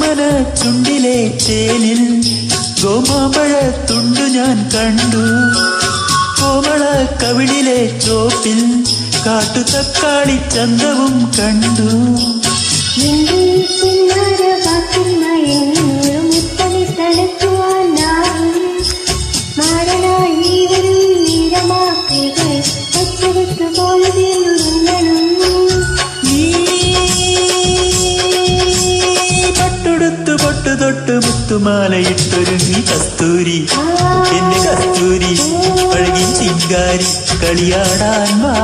ഓമന ചുണ്ടിലെ ചേലിൽ ഗോമാമ്പഴ തുണ്ടു ഞാൻ കണ്ടു. കോമള കവിളിലെ ചോപ്പിൽ കാട്ടുതക്കാളി ചന്തവും കണ്ടു. തൊട്ട് മുത്തുമാലയിട്ടൊരുങ്ങി കസ്തൂരി, എന്റെ കസ്തൂരി, പഴകി ചിങ്കാരി കളിയാടാൻ വാ.